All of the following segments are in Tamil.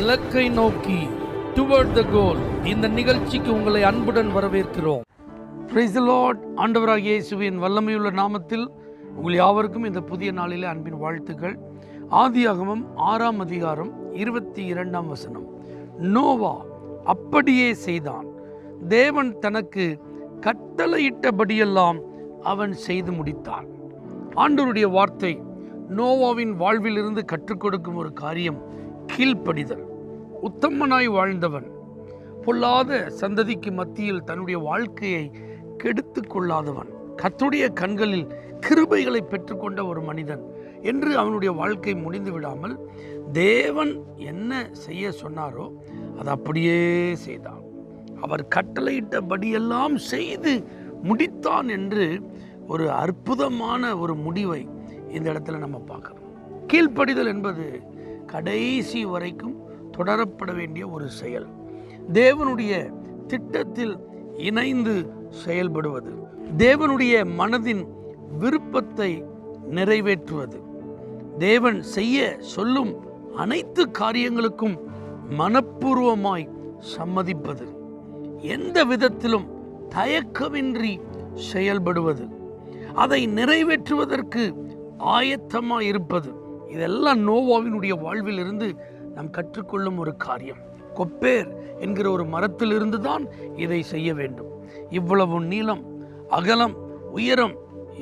இலக்கை நோக்கி டுவர்ட் த கோல். இந்த நிகழ்ச்சிக்கு உங்களை அன்புடன் வரவேற்கிறோம். Praise the Lord. ஆண்டவராகிய இயேசுவின் வல்லமையுள்ள நாமத்தில் உங்கள் யாவருக்கும் இந்த புதிய நாளிலே அன்பின் வாழ்த்துக்கள். ஆதியாகமம் 6ஆம் அதிகாரம் 22ஆம் வசனம். நோவா அப்படியே செய்தான், தேவன் தனக்கு கட்டளையிட்டபடியெல்லாம் அவன் செய்து முடித்தான். ஆண்டவருடைய வார்த்தை நோவாவின் வாழ்வில் இருந்து கற்றுக் கொடுக்கும் ஒரு காரியம் கீழ்ப்படிதல். உத்தமனாய் வாழ்ந்தவன், பொல்லாத சந்ததிக்கு மத்தியில் தன்னுடைய வாழ்க்கையை கெடுத்து கொள்ளாதவன், கர்த்தருடைய கண்களில் கிருபைகளை பெற்றுக்கொண்ட ஒரு மனிதன் என்று அவனுடைய வாழ்க்கை முடிந்து விடாமல் தேவன் என்ன செய்ய சொன்னாரோ அது அப்படியே செய்தான். அவர் கட்டளையிட்டபடியெல்லாம் செய்து முடித்தான் என்று ஒரு அற்புதமான ஒரு முடிவை இந்த இடத்துல நம்ம பார்க்கிறோம். கீழ்ப்படிதல் என்பது கடைசி வரைக்கும் தொடரப்பட வேண்டிய ஒரு செயல். தேவனுடைய திட்டத்தில் இணைந்து செயல்படுவது, தேவனுடைய மனதின் விருப்பத்தை நிறைவேற்றுவது, தேவன் செய்ய சொல்லும் அனைத்து காரியங்களுக்கும் மனப்பூர்வமாய் சம்மதிப்பது, எந்த விதத்திலும் தயக்கமின்றி செயல்படுவது, அதை நிறைவேற்றுவதற்கு ஆயத்தமாய் இருப்பது, இதெல்லாம் நோவாவினுடைய வாழ்வில் இருந்து நாம் கற்றுக்கொள்ளும் ஒரு காரியம். கொப்பேர் என்கிற ஒரு மரத்திலிருந்து தான் இதை செய்ய வேண்டும். இவ்வளவு நீளம், அகலம், உயரம்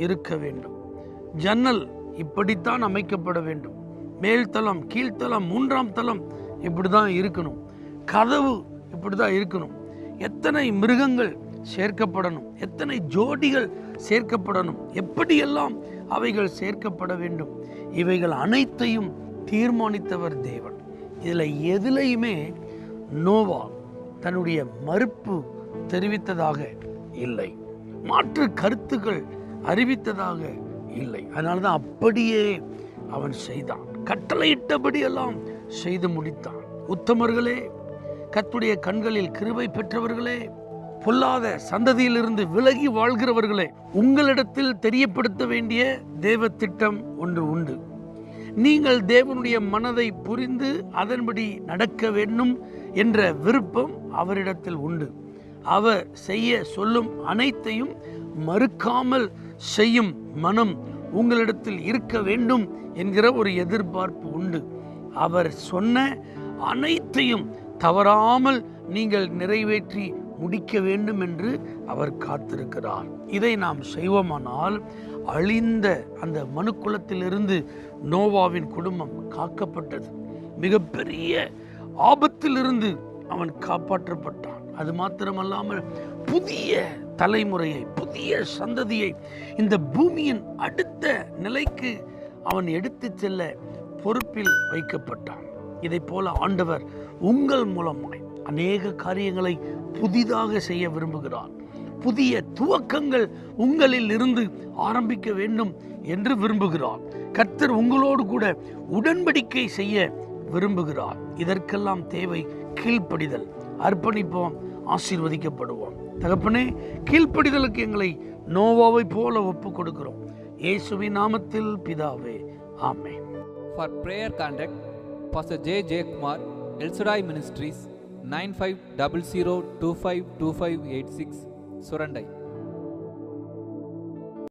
இருக்க வேண்டும். ஜன்னல் இப்படித்தான் அமைக்கப்பட வேண்டும். மேல்தளம், கீழ்த்தளம், 3ஆம் தளம் இப்படி தான் இருக்கணும். கதவு இப்படி தான் இருக்கணும். எத்தனை மிருகங்கள் சேர்க்கப்படணும், எத்தனை ஜோடிகள் சேர்க்கப்படணும், எப்படியெல்லாம் அவைகள் சேர்க்கப்பட வேண்டும், இவைகள் அனைத்தையும் தீர்மானித்தவர் தேவன். இதில் எதிலையுமே நோவா தன்னுடைய மறுப்பு தெரிவித்ததாக இல்லை, மாற்று கருத்துக்கள் அறிவித்ததாக இல்லை. அதனால தான் அப்படியே அவன் செய்தான், கட்டளையிட்டபடியெல்லாம் செய்து முடித்தான். உத்தமர்களே, கர்த்தருடைய கண்களில் கிருபை பெற்றவர்களே, பொல்லாத சந்ததியிலிருந்து விலகி வாழ்கிறவர்களே, உங்களிடத்தில் தெரியப்படுத்த வேண்டிய தேவ திட்டம் ஒன்று உண்டு. நீங்கள் தேவனுடைய மனதை புரிந்து அதன்படி நடக்க வேண்டும் என்ற விருப்பம் அவரிடத்தில் உண்டு. அவர் செய்ய சொல்லும் அனைத்தையும் மறுக்காமல் செய்யும் மனம் உங்களிடத்தில் இருக்க வேண்டும் என்கிற ஒரு எதிர்பார்ப்பு உண்டு. அவர் சொன்ன அனைத்தையும் தவறாமல் நீங்கள் நிறைவேற்றி முடிக்க வேண்டும் என்று அவர் காத்திருக்கிறார். இதை நாம் செய்வோமானால் அழிந்த அந்த மனுக்குலத்திலிருந்து நோவாவின் குடும்பம் காக்கப்பட்டது. மிகப்பெரிய ஆபத்திலிருந்து அவன் காப்பாற்றப்பட்டான். அது மாத்திரமல்லாமல் புதிய தலைமுறையை, புதிய சந்ததியை இந்த பூமியின் அடுத்த நிலைக்கு அவன் எடுத்து செல்ல பொறுப்பில் வைக்கப்பட்டான். இதை போல ஆண்டவர் உங்கள் மூலமாய் அநேக காரியங்களை புதிதாக செய்ய விரும்புகிறார். புதிய துவக்கங்கள் உங்களில் இருந்து ஆரம்பிக்க வேண்டும் என்று விரும்புகிறார். கர்த்தர் உங்களோடு கூட உடன்படிக்கை செய்ய விரும்புகிறார். இதற்கெல்லாம் தேவை கீழ்ப்படிதல். அர்ப்பணிப்போம், ஆசீர்வதிக்கப்படுவோம். தகப்பனே, கீழ்ப்படிதலுக்கு எங்களை நோவாவை போல ஒப்பு கொடுக்கிறோம். இயேசுவின் நாமத்தில் பிதாவே, ஆமென். For prayer contact Pastor J. Kumar, El Shaddai Ministries, 9500252586, Surandai.